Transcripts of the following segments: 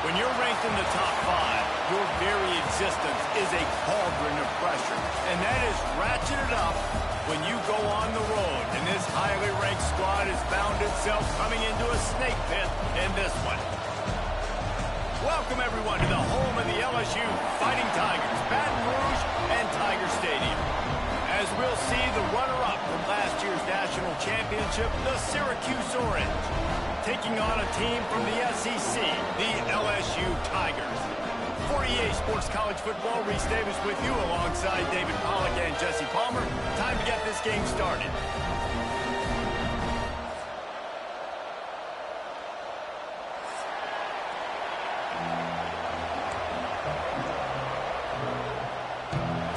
When you're ranked in the top 5, your very existence is a cauldron of pressure. And that is ratcheted up when you go on the road. And this highly ranked squad has found itself coming into a snake pit in this one. Welcome, everyone, to the home of the LSU Fighting Tigers, Baton Rouge and Tiger Stadium. As we'll see the runner-up from last year's national championship, the Syracuse Orange, taking on a team from the SEC, the LSU Tigers. For EA Sports College Football, Reese Davis with you alongside David Pollack and Jesse Palmer. Time to get this game started.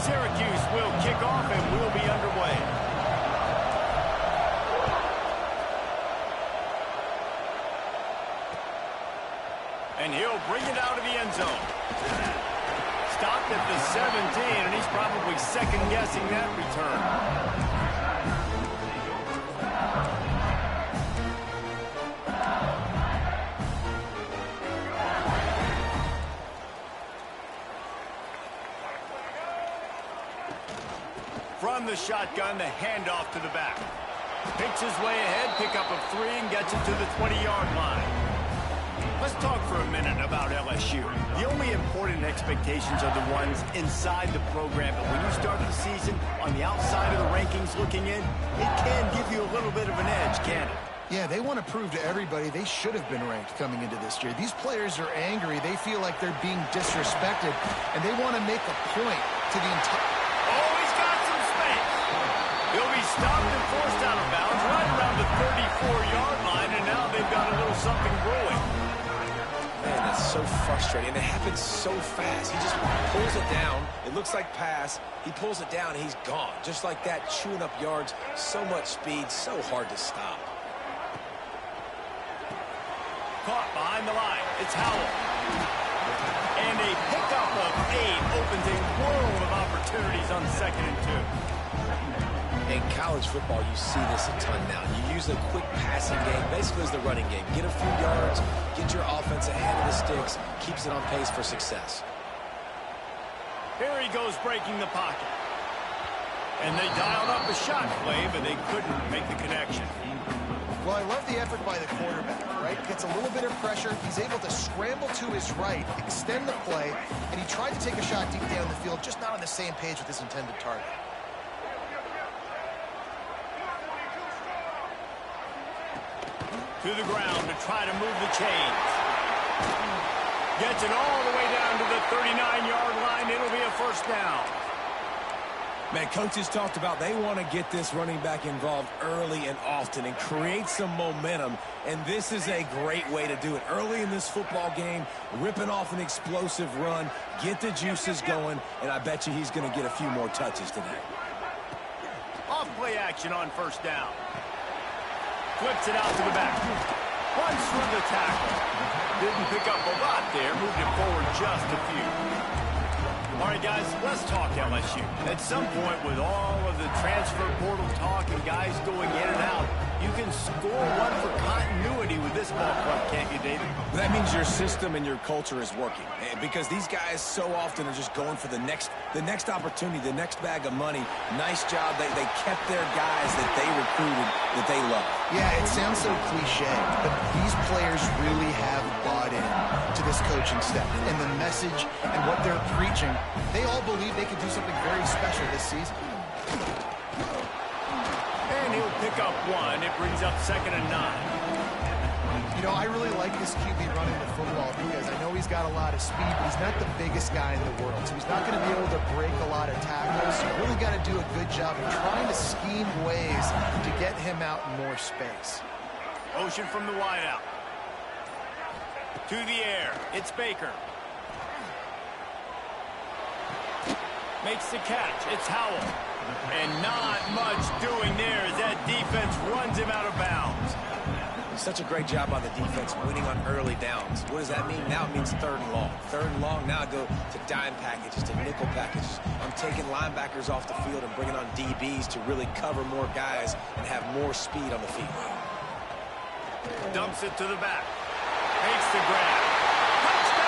Syracuse will kick off and we'll be underway. And he'll bring it out of the end zone. Stopped at the 17, and he's probably second-guessing that return. From the shotgun, the handoff to the back. Picks his way ahead, pickup of 3, and gets it to the 20-yard line. Let's talk for a minute about LSU. The only important expectations are the ones inside the program, but when you start the season on the outside of the rankings looking in, it can give you a little bit of an edge, can't it? Yeah, they want to prove to everybody they should have been ranked coming into this year. These players are angry. They feel like they're being disrespected, and they want to make a point to the entire... Oh, he's got some space. He'll be stopped and forced out of bounds right around the 34-yard line, and now they've got a little something brewing. Man, that's so frustrating. It happens so fast. He just pulls it down. It looks like pass. He pulls it down, and he's gone. Just like that, chewing up yards. So much speed, so hard to stop. Caught behind the line. It's Howell. And a pickup of 8 opens a world of opportunities on 2nd and 2. In college football, you see this a ton now. You use a quick passing game, basically as the running game. Get a few yards, get your offense ahead of the sticks, keeps it on pace for success. Here he goes breaking the pocket. And they dialed up a shot play, but they couldn't make the connection. Well, I love the effort by the quarterback, right? Gets a little bit of pressure. He's able to scramble to his right, extend the play, and he tried to take a shot deep down the field, just not on the same page with his intended target. To the ground to try to move the chains. Gets it all the way down to the 39-yard line. It'll be a first down. Man, coaches talked about they want to get this running back involved early and often and create some momentum, and this is a great way to do it. Early in this football game, ripping off an explosive run, get the juices going, and I bet you he's going to get a few more touches today. Off play action on first down. Flips it out to the back. Runs through the tackle. Didn't pick up a lot there. Moved it forward just a few. All right, guys, let's talk LSU. At some point, with all of the transfer portal talk and guys going in and out, you can score one for continuity with this ball club, can't you, David? That means your system and your culture is working, because these guys so often are just going for the next opportunity, the next bag of money. Nice job. They kept their guys that they recruited, that they love. Yeah, it sounds so cliche, but these players really have bought in to this coaching staff and the message and what they're preaching. They all believe they could do something very special this season. And he'll pick up 1. It brings up 2nd and 9. You know, I really like this QB running the football because I know he's got a lot of speed, but he's not the biggest guy in the world. So he's not going to be able to break a lot of tackles. So you really got to do a good job of trying to scheme ways to get him out in more space. Motion from the wideout. To the air. It's Baker. Makes the catch. It's Howell. And not much doing there as that defense runs him out of bounds. Such a great job by the defense winning on early downs. What does that mean? Now it means 3rd and long. 3rd and long, now I go to dime packages, to nickel packages. I'm taking linebackers off the field and bringing on DBs to really cover more guys and have more speed on the field. Dumps it to the back. Makes the grab. Touchdown!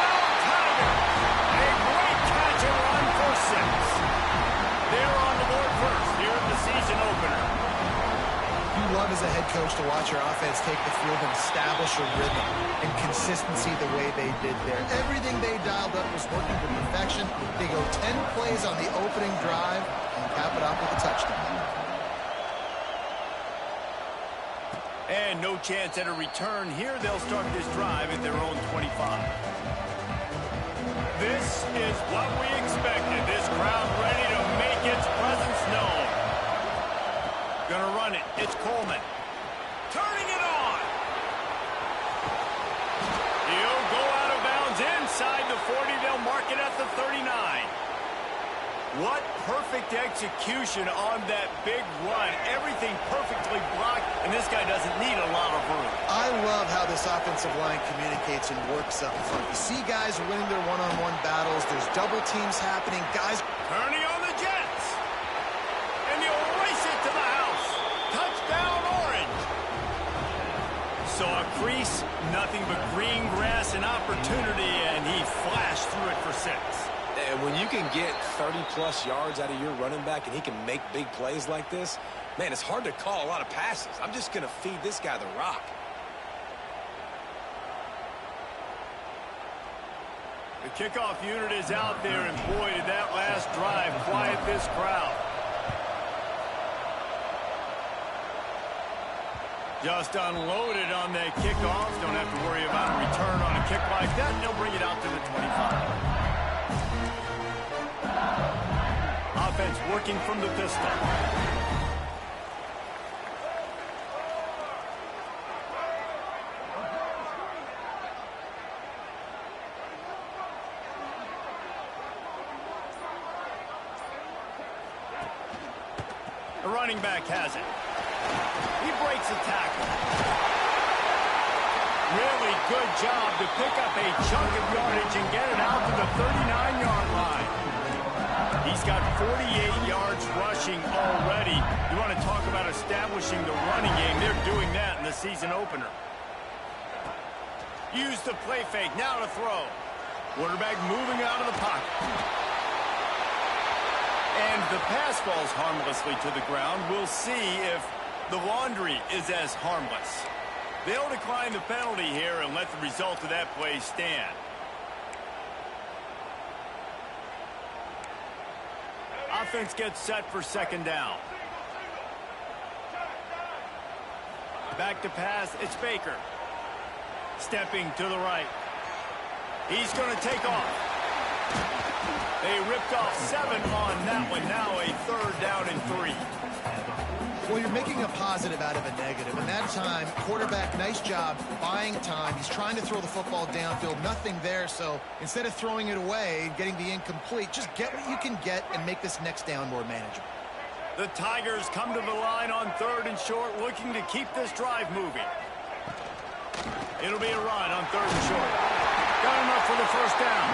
as a head coach to watch your offense take the field and establish a rhythm and consistency the way they did there. Everything they dialed up was working to perfection. They go 10 plays on the opening drive and cap it off with a touchdown. And no chance at a return here. They'll start this drive at their own 25. This is what we expected. This crowd ready to make its presence known. Gonna run it. It's Coleman. Turning it on. He'll go out of bounds inside the 40. They'll mark it at the 39. What perfect execution on that big run. Everything perfectly blocked, and this guy doesn't need a lot of room. I love how this offensive line communicates and works up front. You see guys winning their one-on-one battles. There's double teams happening. Guys turning on the Jets. And he'll race it to the house. Touchdown, Orange. So a crease, nothing but green grass and opportunity, and he flashed through it for 6. And when you can get 30-plus yards out of your running back and he can make big plays like this, man, it's hard to call a lot of passes. I'm just going to feed this guy the rock. The kickoff unit is out there, and boy, did that last drive quiet this crowd. Just unloaded on that kickoff. Don't have to worry about a return on a kick like that. They'll bring it out to the 25. Offense working from the pistol. The running back has it. He breaks a tackle. Really good job to pick up a chunk of yardage and get it out to the 39-yard line. He's got 48 yards rushing already. You want to talk about establishing the running game. They're doing that in the season opener. Use the play fake. Now to throw. Quarterback moving out of the pocket. And the pass falls harmlessly to the ground. We'll see if the laundry is as harmless. They'll decline the penalty here and let the result of that play stand. Offense gets set for second down. Back to pass. It's Baker. Stepping to the right. He's going to take off. They ripped off 7 on that one. Now a 3rd down and 3. Well, you're making a positive out of a negative. And that time, quarterback, nice job buying time. He's trying to throw the football downfield. Nothing there. So instead of throwing it away, getting the incomplete, just get what you can get and make this next down more manageable. The Tigers come to the line on 3rd and short, looking to keep this drive moving. It'll be a run on 3rd and short. Got enough for the first down.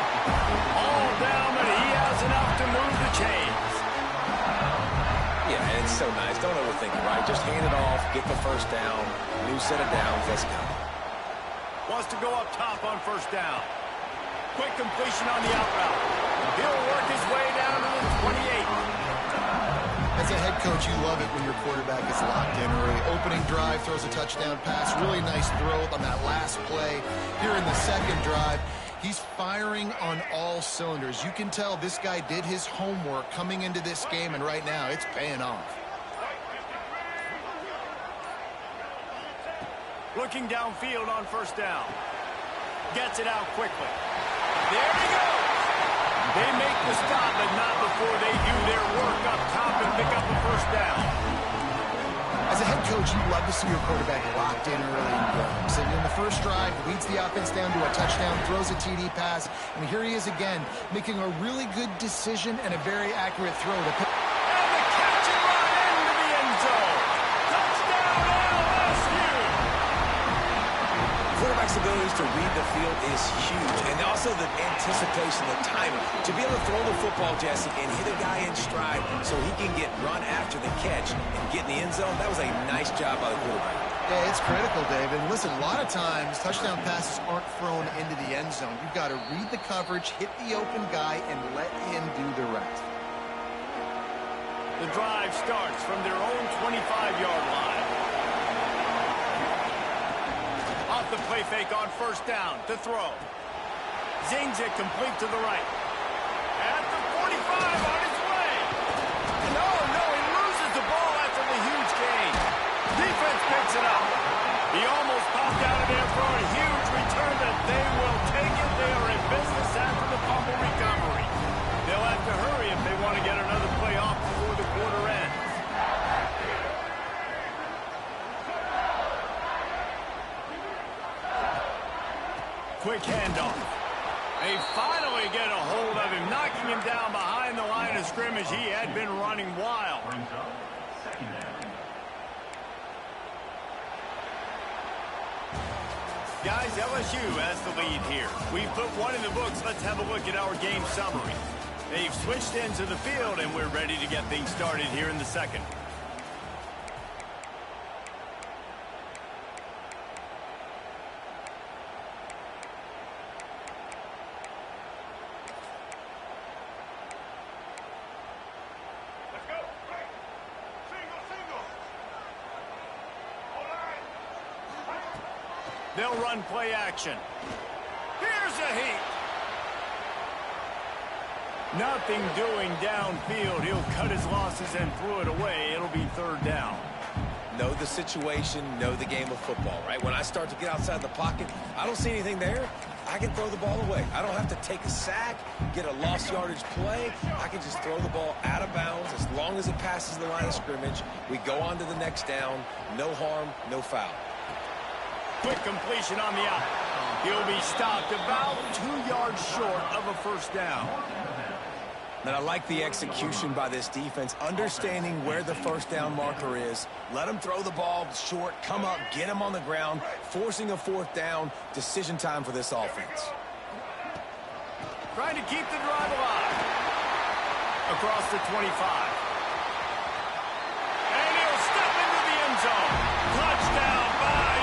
All down, but he has enough to move the chains. Yeah, and it's so nice. Don't overthink it, right? Just hand it off, get the first down, new set of downs, let's go. Wants to go up top on 1st down. Quick completion on the out route. He'll work his way down to the 28. As a head coach, you love it when your quarterback is locked in early. Opening drive, throws a touchdown pass. Really nice throw on that last play. Here in the second drive, he's firing on all cylinders. You can tell this guy did his homework coming into this game, and right now it's paying off. Looking downfield on 1st down. Gets it out quickly. There he goes. They make the stop, but not before they do their work up top and pick up the 1st down. As a head coach, you love to see your quarterback locked in early in games. And in the first drive, leads the offense down to a touchdown, throws a TD pass, and here he is again, making a really good decision and a very accurate throw to pick. And the catch and run into the end zone. Touchdown, LSU! Quarterback's abilities to read the field is huge, and also the anticipation, the timing. To be able to throw the football, Jesse, and hit a guy in stride so he can get run after the catch and get in the end zone, that was a nice job by the quarterback. Yeah, it's critical, David. Listen, a lot of times, touchdown passes aren't thrown into the end zone. You've got to read the coverage, hit the open guy, and let him do the rest. The drive starts from their own 25-yard line. play fake on first down to throw. Zings it complete to the right. At the 45 on his way. No, he loses the ball after the huge gain. Defense picks it up. He almost popped out of there for a huge return that they will take it. They are in business after the fumble recovery. They'll have to hurry if they want to get another play off before the quarter ends. Quick handoff. They finally get a hold of him, knocking him down behind the line of scrimmage. He had been running wild. Guys, LSU has the lead here. We've put one in the books. Let's have a look at our game summary. They've switched into the field, and we're ready to get things started here in the second. They'll run play action. Here's a heat. Nothing doing downfield. He'll cut his losses and throw it away. It'll be third down. Know the situation, know the game of football, right? When I start to get outside the pocket, I don't see anything there. I can throw the ball away. I don't have to take a sack, get a lost yardage play. I can just throw the ball out of bounds as long as it passes the line of scrimmage. We go on to the next down. No harm, no foul. Quick completion on the out. He'll be stopped about 2 yards short of a first down. And I like the execution by this defense, understanding where the first down marker is. Let him throw the ball short, come up, get him on the ground, forcing a fourth down. Decision time for this offense. Trying to keep the drive alive. Across the 25. And he'll step into the end zone. Touchdown by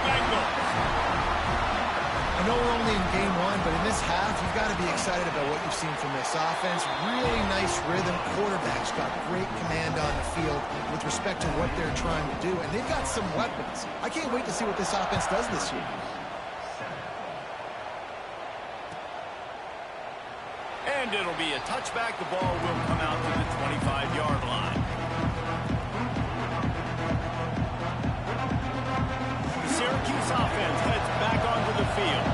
Bengals. I know we're only in game one, but in this half, you've got to be excited about what you've seen from this offense. Really nice rhythm. Quarterback's got great command on the field with respect to what they're trying to do, and they've got some weapons. I can't wait to see what this offense does this year. And it'll be a touchback. The ball will come out to the 25-yard line. Syracuse offense heads back onto the field.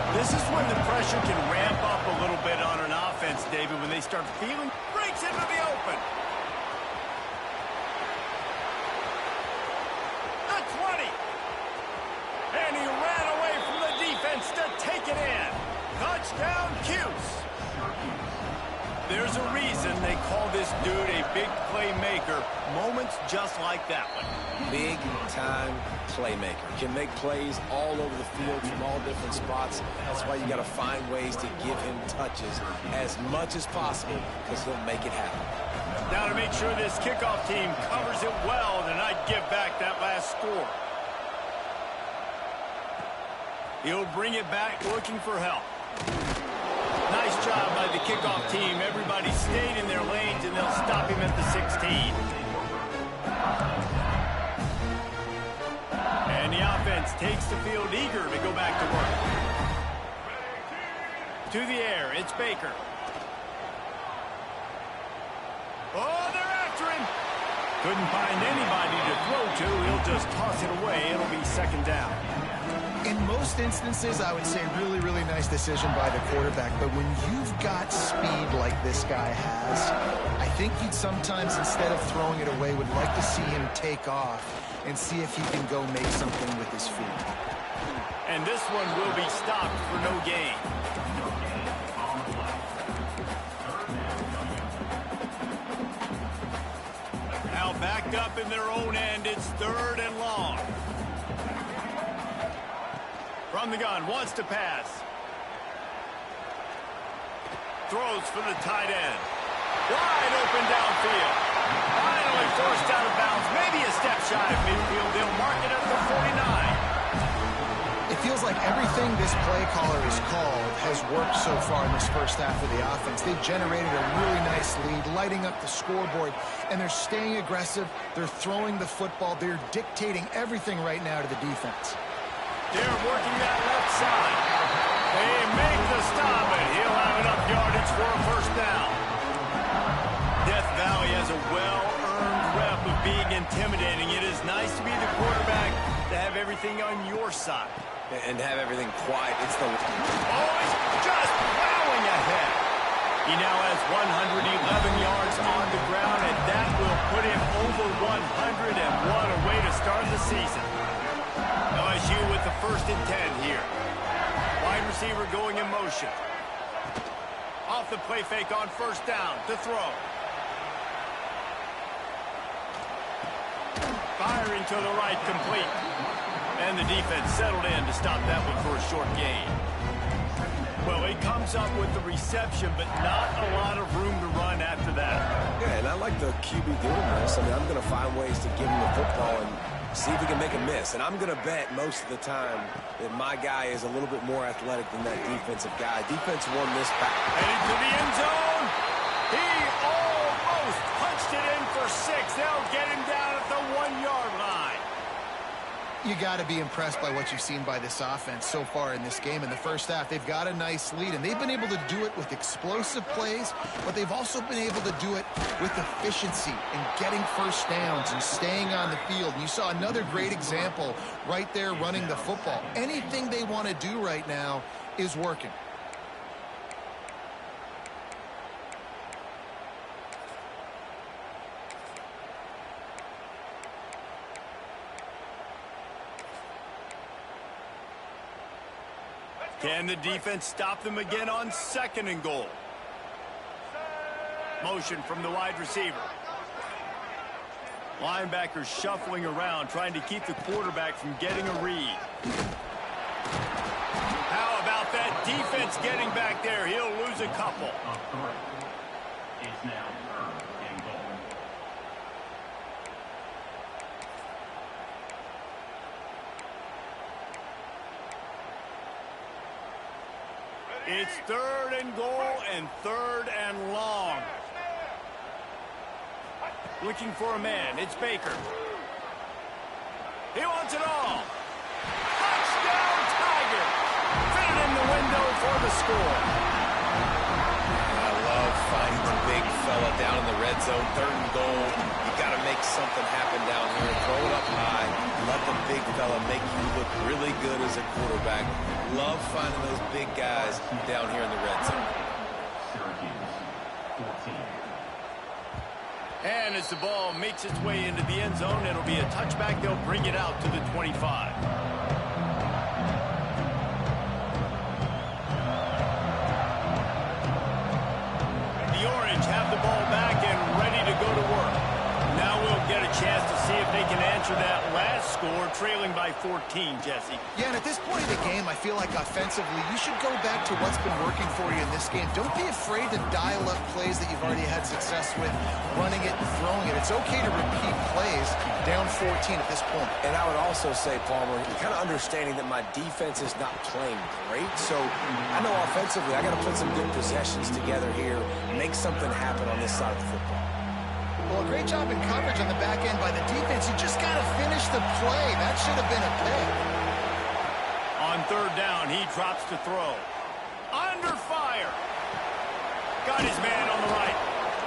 This is when the pressure can ramp up a little bit on an offense, David, when they start feeling, breaks into the open. The 20. And he ran away from the defense to take it in. Touchdown, Cuse. There's a reason they call this dude a big playmaker. Moments just like that one. Big-time playmaker. Can make plays all over the field from all different spots. That's why you got to find ways to give him touches as much as possible because he'll make it happen. Now to make sure this kickoff team covers it well and not give back that last score. He'll bring it back looking for help. Nice job by the kickoff team. Everybody stayed in their lanes, and they'll stop him at the 16. And the offense takes the field eager to go back to work. To the air, it's Baker. Oh, they're after him. Couldn't find anybody to throw to. He'll just toss it away. It'll be second down. In most instances, I would say really, really nice decision by the quarterback. But when you've got speed like this guy has, I think you'd sometimes, instead of throwing it away, would like to see him take off and see if he can go make something with his feet. And this one will be stopped for no gain. Now backed up in their own end, it's third and long. From the gun, wants to pass. Throws for the tight end. Wide open downfield. Finally forced out of bounds. Maybe a step shy of midfield. They'll mark it at the 49. It feels like everything this play caller has called has worked so far in this first half of the offense. They've generated a really nice lead, lighting up the scoreboard, and they're staying aggressive. They're throwing the football. They're dictating everything right now to the defense. They're working that left side. They make the stop, and he'll have enough yardage for a first down. Death Valley has a well-earned rep of being intimidating. It is nice to be the quarterback, to have everything on your side. And have everything quiet. It's the... Oh, he's just plowing ahead. He now has 111 yards on the ground, and that will put him over 101 away to start the season. LSU with the 1st and 10 here. Wide receiver going in motion. Off the play fake on 1st down to throw. Firing to the right, complete. And the defense settled in to stop that one for a short gain. Well, he comes up with the reception, but not a lot of room to run after that. Yeah, and I like the QB doing this. I mean, I'm going to find ways to give him the football and see if he can make a miss. And I'm going to bet most of the time that my guy is a little bit more athletic than that defensive guy. Defense won this back. Heading to the end zone. He almost punched it in for 6. They'll get him down at the 1-yard line. You got to be impressed by what you've seen by this offense so far in this game. In the first half, they've got a nice lead, and they've been able to do it with explosive plays, but they've also been able to do it with efficiency and getting first downs and staying on the field. And you saw another great example right there running the football. Anything they want to do right now is working. Can the defense stop them again on 2nd and goal? Motion from the wide receiver. Linebackers shuffling around, trying to keep the quarterback from getting a read. How about that defense getting back there? He'll lose a couple. Is now 3rd and goal. It's 3rd and goal and 3rd and long. Looking for a man. It's Baker. He wants it all. Touchdown, Tiger. Fit it in the window for the score. I love finding the big fella down in the red zone. 3rd and goal. You got to make something happen down here. Throw it up high. Let the big fella make you look really good as a quarterback. Love finding those big guys down here in the red zone. Syracuse 14. And as the ball makes its way into the end zone, it'll be a touchback. They'll bring it out to the 25. The Orange have the ball back and ready to go to work. Now we'll get a chance to see if they can answer that last score, trailing by 14, Jesse. Yeah, and at this point of the game, I feel like offensively, you should go back to what's been working for you in this game. Don't be afraid to dial up plays that you've already had success with, running it and throwing it. It's okay to repeat plays down 14 at this point. And I would also say, Palmer, kind of understanding that my defense is not playing great. So I know offensively I got to put some good possessions together here, make something happen on this side of the football. Well, a great job in coverage on the back end by the defense. You just got to finish the play. That should have been a pick. On 3rd down, he drops to throw. Under fire. Got his man on the right.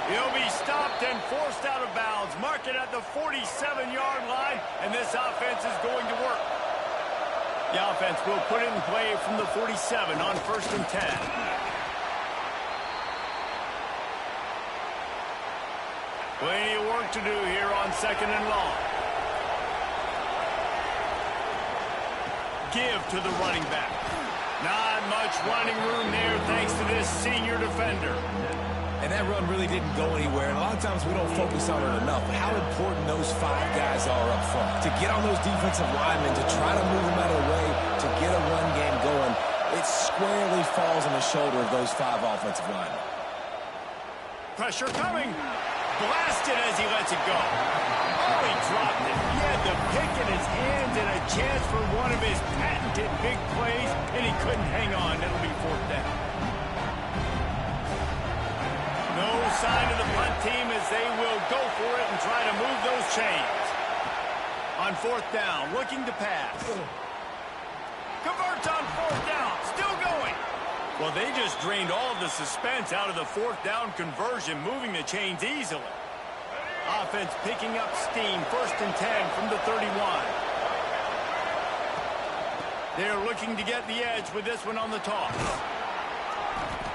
He'll be stopped and forced out of bounds. Mark it at the 47-yard line, and this offense is going to work. The offense will put it in play from the 47 on 1st and 10. Plenty of work to do here on 2nd and long. Give to the running back. Not much running room there thanks to this senior defender. And that run really didn't go anywhere. And a lot of times we don't focus on it enough. How important those 5 guys are up front. To get on those defensive linemen, to try to move them out of the way, to get a run game going, it squarely falls on the shoulder of those 5 offensive linemen. Pressure coming. Blasted as he lets it go. Oh, he dropped it. He had the pick in his hands and a chance for one of his patented big plays, and he couldn't hang on. It'll be 4th down. No sign of the punt team as they will go for it and try to move those chains. On 4th down, looking to pass. Converts on fourth down. Still going. Well, they just drained all of the suspense out of the fourth down conversion, moving the chains easily. Offense picking up steam. 1st and 10 from the 31. They're looking to get the edge with this one on the toss.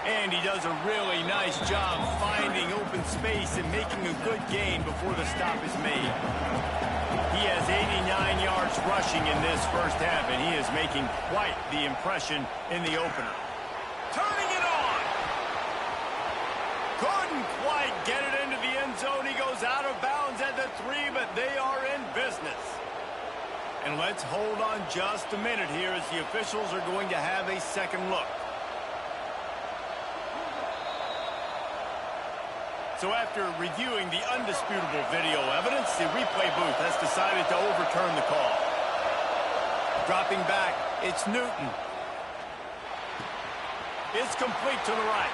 And he does a really nice job finding open space and making a good gain before the stop is made. He has 89 yards rushing in this first half, and he is making quite the impression in the opener. Turning it on. Couldn't quite get it into the end zone. He goes out of bounds at the 3, but they are in business. And let's hold on just a minute here as the officials are going to have a second look. So after reviewing the undisputable video evidence, the replay booth has decided to overturn the call. Dropping back, it's Newton. It's complete to the right.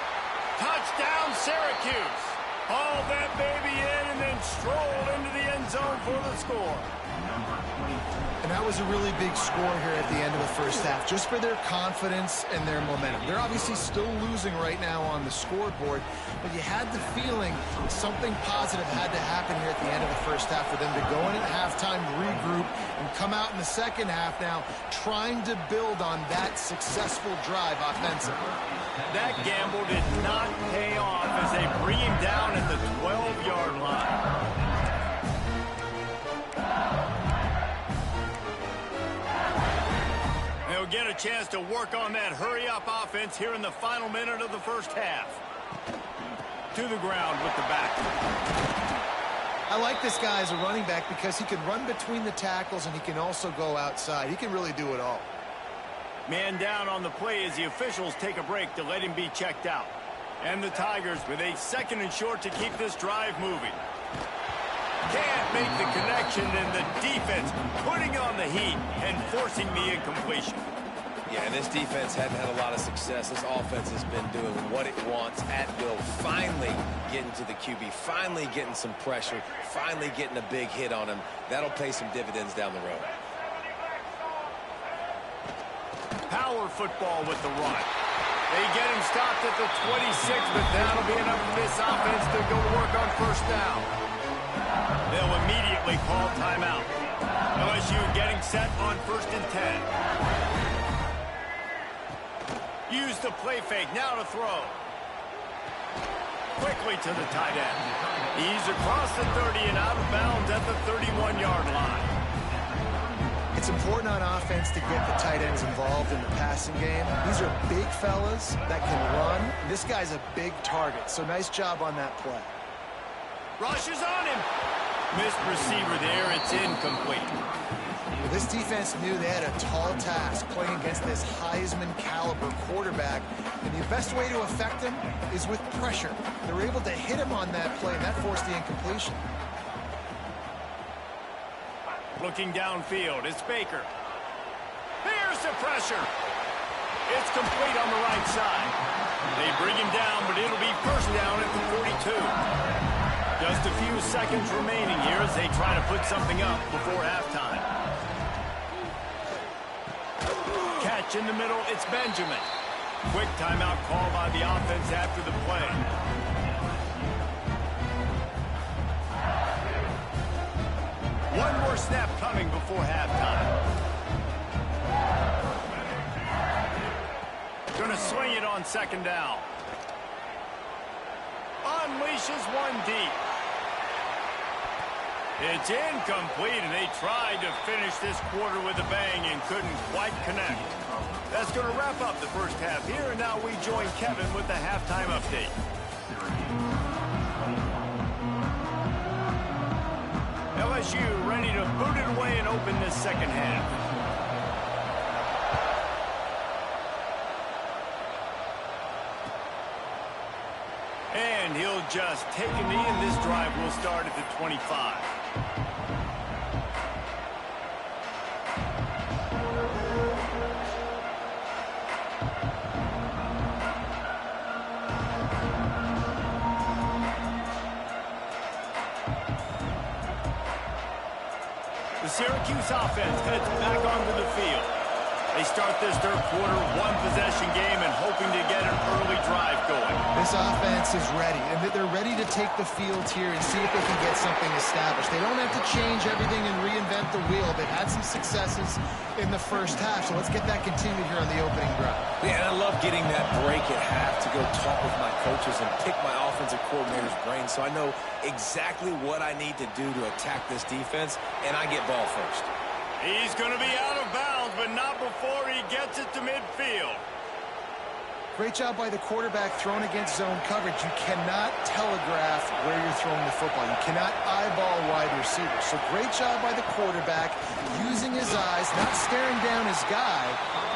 Touchdown, Syracuse. Haul that baby in and then stroll into the end zone for the score. And that was a really big score here at the end of the first half, just for their confidence and their momentum. They're obviously still losing right now on the scoreboard, but you had the feeling something positive had to happen here at the end of the first half for them to go in at halftime, regroup, and come out in the second half now trying to build on that successful drive offensively. That gamble did not pay off as they bring him down at the 12-yard line. They'll get a chance to work on that hurry-up offense here in the final minute of the first half. To the ground with the back. I like this guy as a running back because he can run between the tackles and he can also go outside. He can really do it all. Man down on the play as the officials take a break to let him be checked out. And the Tigers with a 2nd and short to keep this drive moving. Can't make the connection, and the defense putting on the heat and forcing the incompletion. Yeah, and this defense hadn't had a lot of success. This offense has been doing what it wants at will. Finally getting to the QB, finally getting some pressure, finally getting a big hit on him. That'll pay some dividends down the road. Power football with the run. They get him stopped at the 26, but that'll be enough for this offense to go to work on 1st down. They'll immediately call timeout. LSU getting set on 1st and 10. Use the play fake, now to throw. Quickly to the tight end. He's across the 30 and out of bounds at the 31-yard line. It's important on offense to get the tight ends involved in the passing game. These are big fellas that can run. This guy's a big target, so nice job on that play. Rushes on him. Missed receiver there. It's incomplete. Well, this defense knew they had a tall task playing against this Heisman-caliber quarterback, and the best way to affect him is with pressure. They were able to hit him on that play, and that forced the incompletion. Looking downfield, it's Baker. Here's the pressure. It's complete on the right side. They bring him down, but it'll be 1st down at the 42. Just a few seconds remaining here as they try to put something up before halftime. Catch in the middle, it's Benjamin. Quick timeout call by the offense after the play. One more snap coming before halftime. Gonna swing it on 2nd down. Unleashes one deep. It's incomplete, and they tried to finish this quarter with a bang and couldn't quite connect. That's going to wrap up the first half here, and now we join Kevin with the halftime update. LSU ready to boot it away and open this second half. And he'll just take a knee, and this drive will start at the 25. The Syracuse offense heads back onto the field. They start this third quarter one-possession game and hoping to get an early drive going. This offense is ready, and they're ready to take the field here and see if they can get something established. They don't have to change everything and reinvent the wheel. They've had some successes in the first half, so let's get that continued here on the opening drive. Yeah, and I love getting that break at half to go talk with my coaches and pick my offensive coordinator's brain so I know exactly what I need to do to attack this defense, and I get ball first. He's going to be out of bounds, but not before he gets it to midfield. Great job by the quarterback thrown against zone coverage. You cannot telegraph where you're throwing the football. You cannot eyeball wide receivers. So great job by the quarterback using his eyes, not staring down his guy,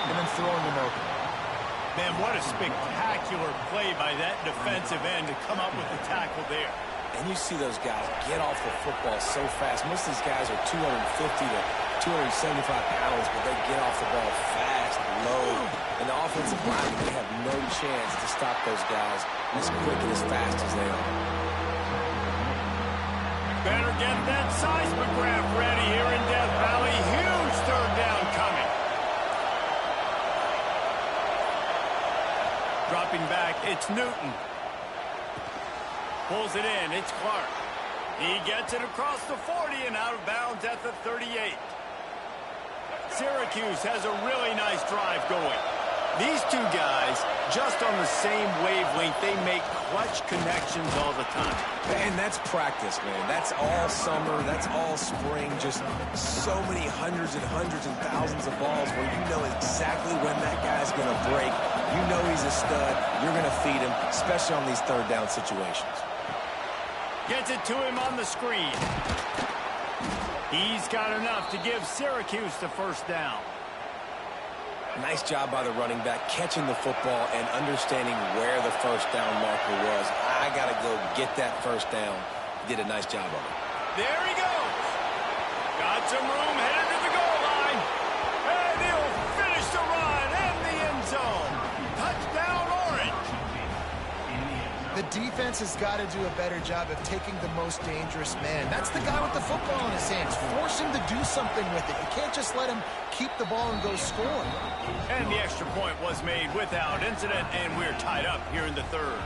and then throwing him open. Man, what a spectacular play by that defensive end to come up with the tackle there. And you see those guys get off the football so fast. Most of these guys are 250 to 275 pounds, but they get off the ball fast, low. And the offensive line, they have no chance to stop those guys as quick and as fast as they are. Better get that seismograph ready here in Death Valley. Huge third down coming. Dropping back, it's Newton. Pulls it in, it's Clark. He gets it across the 40 and out of bounds at the 38. Syracuse has a really nice drive going. These two guys, just on the same wavelength, they make clutch connections all the time. And that's practice, man. That's all summer. That's all spring. Just so many hundreds and thousands of balls where you know exactly when that guy's going to break. You know he's a stud. You're going to feed him, especially on these third down situations. Gets it to him on the screen. He's got enough to give Syracuse the first down. Nice job by the running back, catching the football and understanding where the first down marker was. I got to go get that first down. He did a nice job of it. There he goes. Got some room, headed to the goal line. And he'll finish the run in the end zone. Touchdown, Orange. The defense has got to do a better job of taking the most dangerous man. That's the guy with the football in his hands. Force him to do something with it. You can't just let him keep the ball and go score. And the extra point was made without incident, and we're tied up here in the third.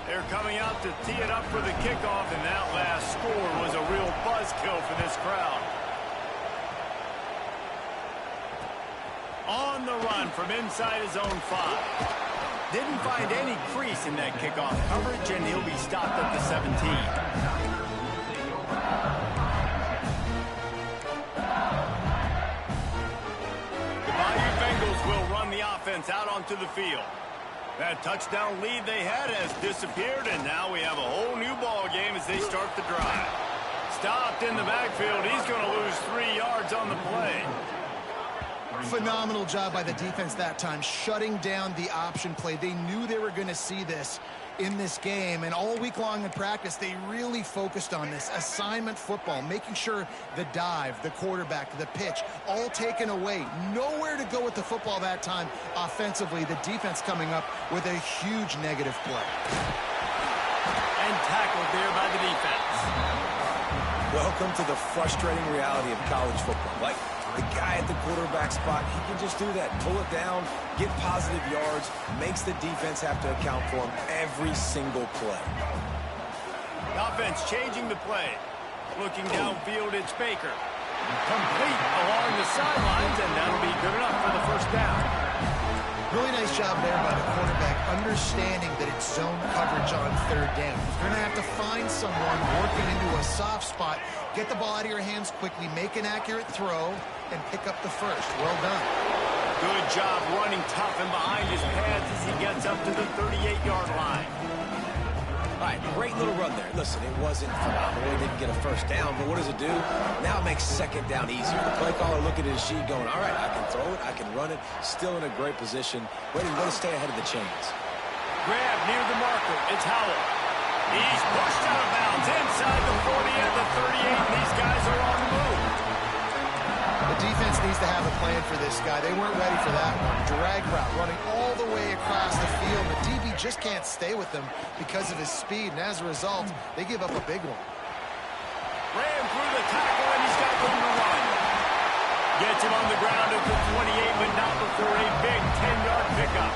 They're coming out to tee it up for the kickoff, and that last score was a real buzzkill for this crowd. On the run from inside his own 5. Didn't find any crease in that kickoff coverage, and he'll be stopped at the 17. The Bayou Bengals will run the offense out onto the field. That touchdown lead they had has disappeared, and now we have a whole new ball game as they start the drive. Stopped in the backfield. He's going to lose 3 yards on the play. Phenomenal job by the defense that time, shutting down the option play. They knew they were going to see this in this game, and all week long in practice, they really focused on this assignment football, making sure the dive, the quarterback, the pitch, all taken away. Nowhere to go with the football that time offensively. The defense coming up with a huge negative play. And tackled there by the defense. Welcome to the frustrating reality of college football. Like, the guy at the quarterback spot, he can just do that. Pull it down, get positive yards, makes the defense have to account for him every single play. The offense changing the play. Looking downfield, it's Baker. Complete along the sidelines, and that'll be good enough for the first down. Really nice job there by the quarterback, understanding that it's zone coverage on third down. You're going to have to find someone working into a soft spot, get the ball out of your hands quickly, make an accurate throw, and pick up the first. Well done. Good job running tough and behind his pads as he gets up to the 38-yard line. All right, great little run there. Listen, it wasn't phenomenal. He didn't get a first down, but what does it do? Now it makes second down easier. The play caller looking at his sheet going, all right, I can throw it, I can run it, still in a great position, ready to stay ahead of the chains. Grab near the marker. It's Howell. He's pushed out of bounds inside the 40 at the 38, and these guys are on the move. The defense needs to have a plan for this guy. They weren't ready for that one. Drag route, running all the way across the field. The DB just can't stay with him because of his speed, and as a result, they give up a big one. Ran through the tackle, and he's got room to run. Gets him on the ground at the 28, but not before a big 10-yard pickup.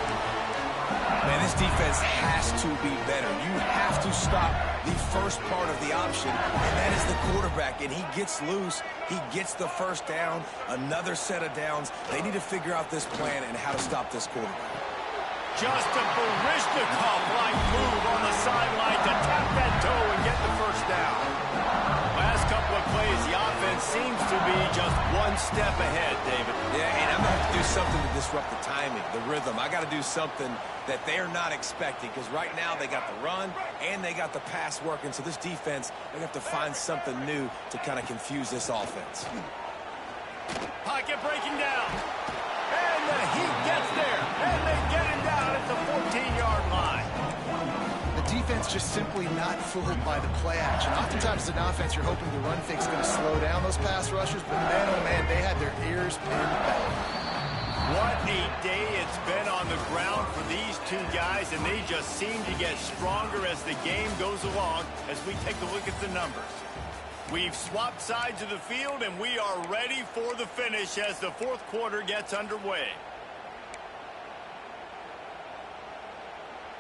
Man, this defense has to be better. You have to stop the first part of the option, and that is the quarterback. And he gets loose. He gets the first down, another set of downs. They need to figure out this plan and how to stop this quarterback. Just a Baryshnikov-like move on the sideline to tap that toe and get the first down. Last couple of plays, the offense seems to be just one step ahead, David. Yeah, and I'm going to have to do something to disrupt the timing, the rhythm. I got to do something that they're not expecting, because right now they got the run and they got the pass working. So this defense, they have to find something new to kind of confuse this offense. Pocket breaking down. And the Heat gets there. And they get him down at the 14-yard line. The defense just simply not fooled by the play action. Oftentimes as an offense, you're hoping the run fake's going to slow down those pass rushers, but man, oh man, they had their ears pinned back. What a day it's been on the ground for these two guys, and they just seem to get stronger as the game goes along as we take a look at the numbers. We've swapped sides of the field, and we are ready for the finish as the fourth quarter gets underway.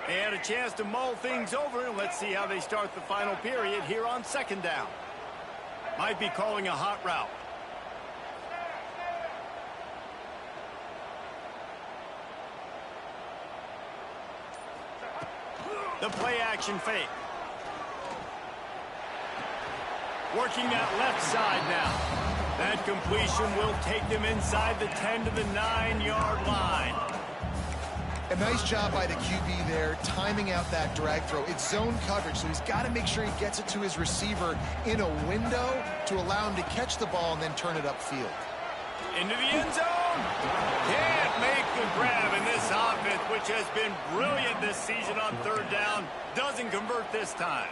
And a chance to mull things over. Let's see how they start the final period here on second down. Might be calling a hot route. The play action fake. Working that left side now. That completion will take them inside the 10 to the 9-yard line. A nice job by the QB there, timing out that drag throw. It's zone coverage, so he's got to make sure he gets it to his receiver in a window to allow him to catch the ball and then turn it upfield. Into the end zone. Can't make the grab, and this offense, which has been brilliant this season on third down, doesn't convert this time.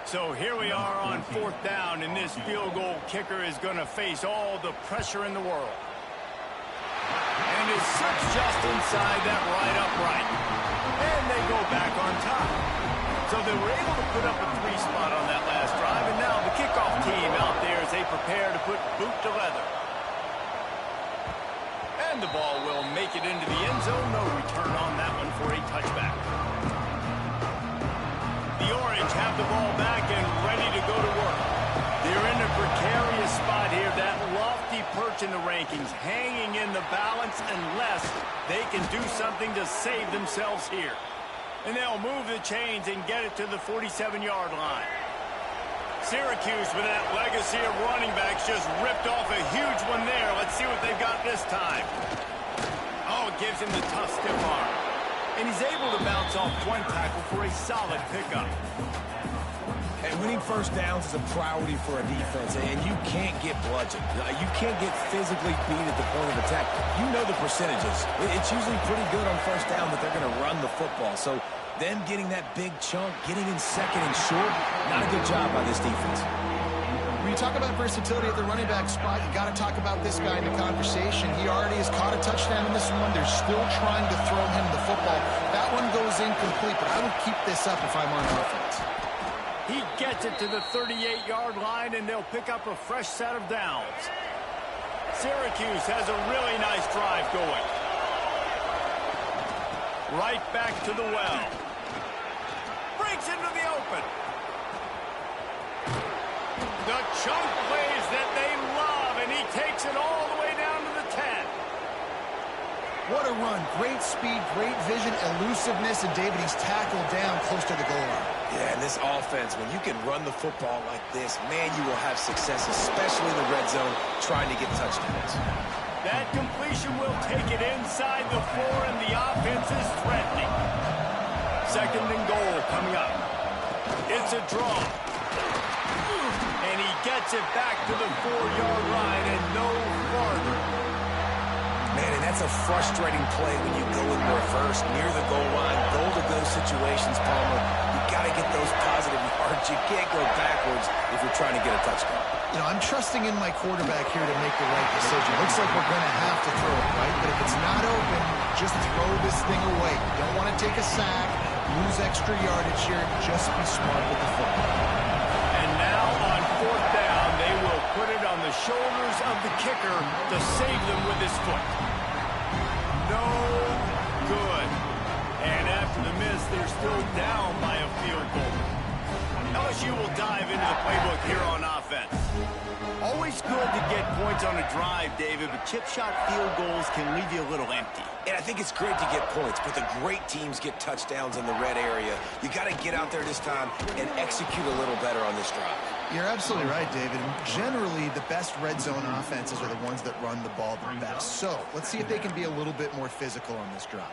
So here we are on fourth down, and this field goal kicker is going to face all the pressure in the world. And it sits just inside that right upright. And they go back on top. So they were able to put up a 3-spot on that last drive, and now the kickoff team out there as they prepare to put boot to leather. And the ball will make it into the end zone. No return on that one for a touchback. The Orange have the ball back and ready to go to work. They're in a precarious spot here. That lofty perch in the rankings, hanging in the balance unless they can do something to save themselves here. And they'll move the chains and get it to the 47-yard line. Syracuse, with that legacy of running backs, just ripped off a huge one there. Let's see what they've got this time. Oh, it gives him the tough stiff arm. And he's able to bounce off one tackle for a solid pickup. And winning first downs is a priority for a defense, and you can't get bludgeoned. You can't get physically beat at the point of attack. You know the percentages. It's usually pretty good on first down that they're going to run the football. So them getting that big chunk, getting in second and short, not a good job by this defense. When you talk about versatility at the running back spot, you got to talk about this guy in the conversation. He already has caught a touchdown in this one. They're still trying to throw him the football. That one goes incomplete, but I would keep this up if I'm on offense. He gets it to the 38-yard line, and they'll pick up a fresh set of downs. Syracuse has a really nice drive going. Right back to the well. Breaks into the open. The chunk plays that they love, and he takes it all the way down to the 10. What a run. Great speed, great vision, elusiveness, and David, he's tackled down close to the goal line. Yeah, and this offense, when you can run the football like this, man, you will have success, especially in the red zone, trying to get touchdowns. That completion will take it inside the 4, and the offense is threatening. Second and goal coming up. It's a draw. And he gets it back to the 4-yard line and no farther. Man, and that's a frustrating play when you go in reverse near the goal line. Goal-to-go situations, Palmer. You got to to get those positive yards. You can't go backwards if you're trying to get a touchdown. You know, I'm trusting in my quarterback here to make the right decision. Looks like we're going to have to throw it, right? But if it's not open, just throw this thing away. You don't want to take a sack, lose extra yardage here. Just be smart with the football. And now on fourth down, they will put it on the shoulders of the kicker to save them with his foot. No good. And after the miss, they're still down by a field goal. LSU will dive into the playbook here on offense. Always good to get points on a drive, David, but chip shot field goals can leave you a little empty. And I think it's great to get points, but the great teams get touchdowns in the red area. You got to get out there this time and execute a little better on this drive. You're absolutely right, David. Generally, the best red zone offenses are the ones that run the ball the best. So let's see if they can be a little bit more physical on this drive.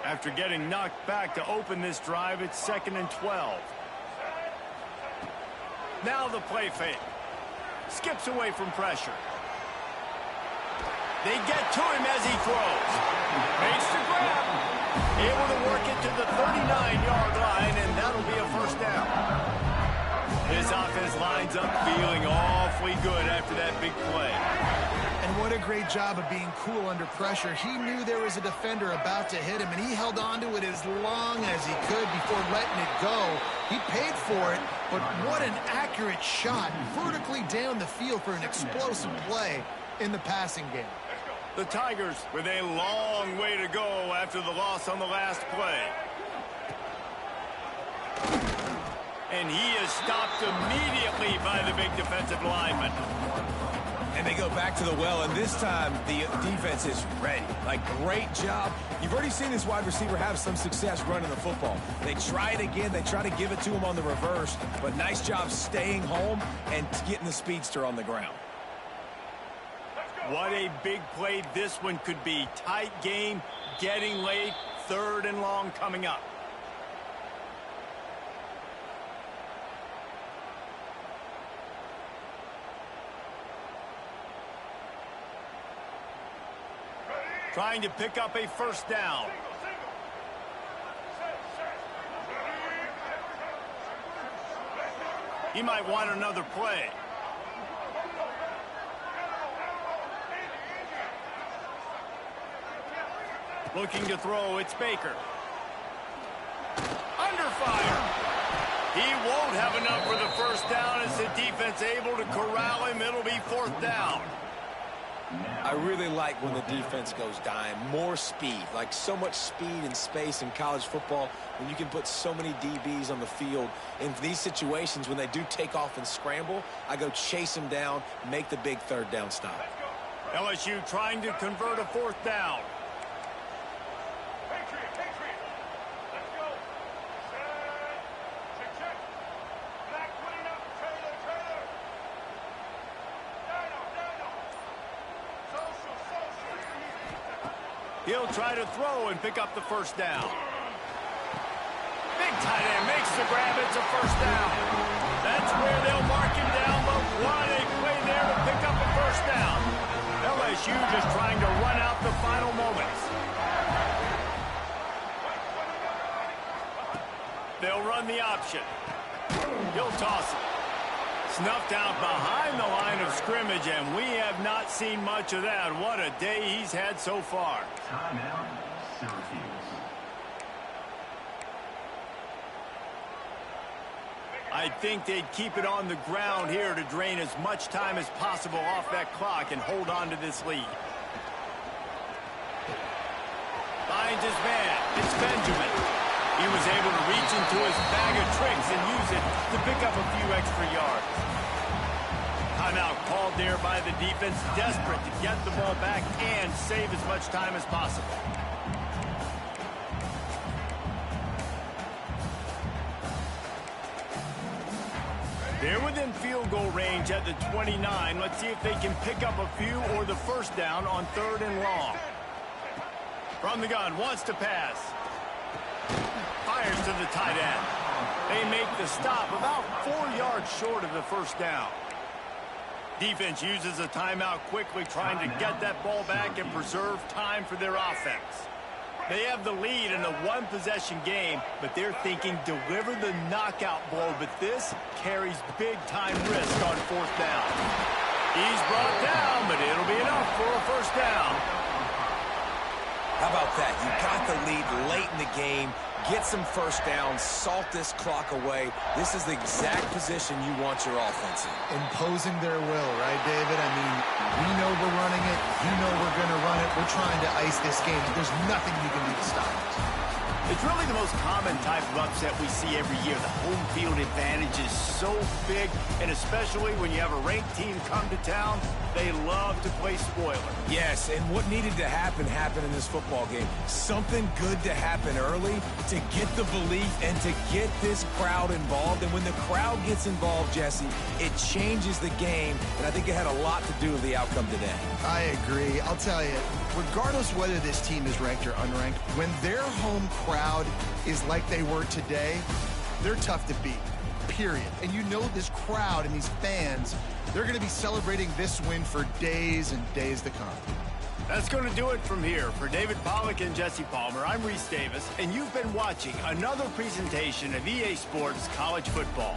After getting knocked back to open this drive, it's 2nd and 12. Now the play fake. Skips away from pressure. They get to him as he throws. Makes the grab. Able to work it to the 39-yard line, and that'll be a first down. His offense lines up feeling awfully good after that big play. And what a great job of being cool under pressure. He knew there was a defender about to hit him, and he held on to it as long as he could before letting it go. He paid for it, but what an accurate shot vertically down the field for an explosive play in the passing game. The Tigers with a long way to go after the loss on the last play. And he is stopped immediately by the big defensive lineman. And they go back to the well, and this time the defense is ready. Like, great job. You've already seen this wide receiver have some success running the football. They try it again. They try to give it to him on the reverse, but nice job staying home and getting the speedster on the ground. What a big play this one could be. Tight game, getting late, 3rd and long coming up. Trying to pick up a first down. He might want another play. Looking to throw, it's Baker. Under fire. He won't have enough for the first down as the defense able to corral him. It'll be 4th down. I really like when the defense goes dime. More speed, like so much speed and space in college football when you can put so many DBs on the field. In these situations, when they do take off and scramble, I go chase them down, make the big 3rd down stop. LSU trying to convert a 4th down. He'll try to throw and pick up the first down. Big tight end makes the grab. It's a first down. That's where they'll mark him down, but what a play there to pick up a first down. LSU just trying to run out the final moments. They'll run the option. He'll toss it. Snuffed out behind the line of scrimmage, and we have not seen much of that. What a day he's had so far. Timeout, Syracuse. I think they'd keep it on the ground here to drain as much time as possible off that clock and hold on to this lead. Finds his man. It's Benjamin. He was able to reach into his bag of tricks and use it to pick up a few extra yards. Timeout called there by the defense, desperate to get the ball back and save as much time as possible. They're within field goal range at the 29. Let's see if they can pick up a few or the first down on 3rd and long. From the gun, wants to pass. Fires to the tight end. They make the stop about 4 yards short of the first down. Defense uses a timeout quickly, trying to get that ball back and preserve time for their offense. They have the lead in a one-possession game, but they're thinking deliver the knockout blow. But this carries big-time risk on fourth down. He's brought down, but it'll be enough for a first down. How about that? You got the lead late in the game. Get some first downs. Salt this clock away. This is the exact position you want your offense in. Imposing their will, right, David? I mean, we know we're running it. You know we're going to run it. We're trying to ice this game. There's nothing you can do to stop us. It's really the most common type of upset we see every year. The home field advantage is so big, and especially when you have a ranked team come to town, they love to play spoiler. Yes, and what needed to happen happened in this football game. Something good to happen early to get the belief and to get this crowd involved. And when the crowd gets involved, Jesse, it changes the game, and I think it had a lot to do with the outcome today. I agree. I'll tell you, regardless whether this team is ranked or unranked, when their home crowd is like they were today, they're tough to beat, period. And you know this crowd and these fans, they're going to be celebrating this win for days and days to come. That's going to do it from here. For David Pollack and Jesse Palmer, I'm Reese Davis, and you've been watching another presentation of EA Sports College Football.